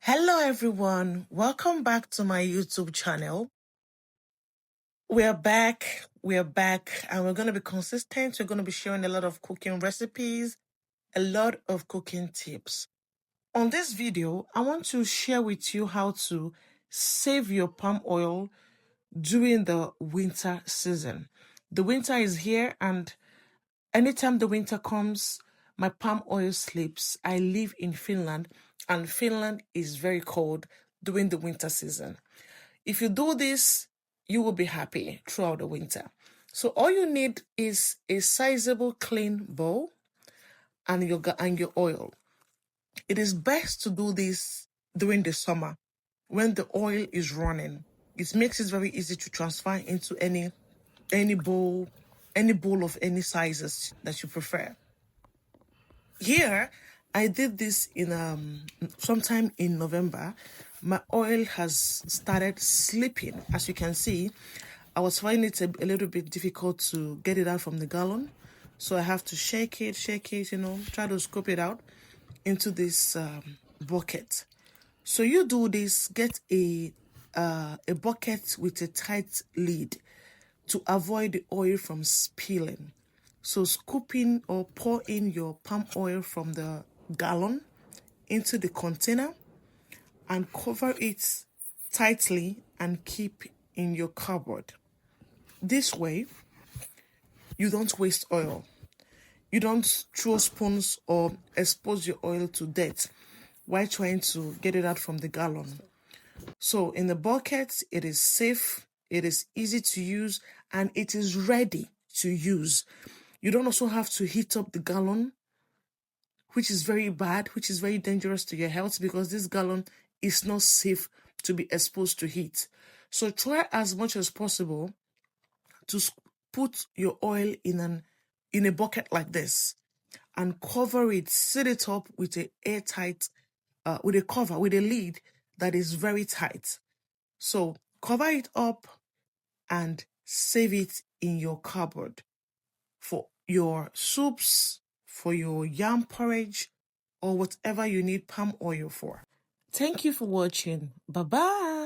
Hello everyone, welcome back to my YouTube channel. We're back, and we're going to be consistent. We're going to be sharing a lot of cooking recipes, a lot of cooking tips. On this video, I want to share with you how to save your palm oil during the winter season. The winter is here, and anytime the winter comes, my palm oil slips. I live in Finland, and Finland is very cold during the winter season. If you do this, you will be happy throughout the winter. So all you need is a sizable clean bowl and your oil. It is best to do this during the summer when the oil is running. It makes it very easy to transfer into any bowl of any sizes that you prefer. Here, I did this in sometime in November. My oil has started slipping. As you can see, I was finding it a little bit difficult to get it out from the gallon. So I have to shake it, try to scoop it out into this bucket. So you do this, get a bucket with a tight lid to avoid the oil from spilling. So scoop in or pour in your palm oil from the gallon into the container and cover it tightly and keep in your cupboard. This way, you don't waste oil. You don't throw spoons or expose your oil to dirt while trying to get it out from the gallon. So in the bucket, it is safe, it is easy to use, and it is ready to use. You don't also have to heat up the gallon, which is very bad, which is very dangerous to your health because this gallon is not safe to be exposed to heat. So try as much as possible to put your oil in a bucket like this and cover it, seal it up with a airtight, with a lid that is very tight. So cover it up and save it in your cupboard for your soups, for your yam porridge, or whatever you need palm oil for. Thank you for watching. Bye-bye.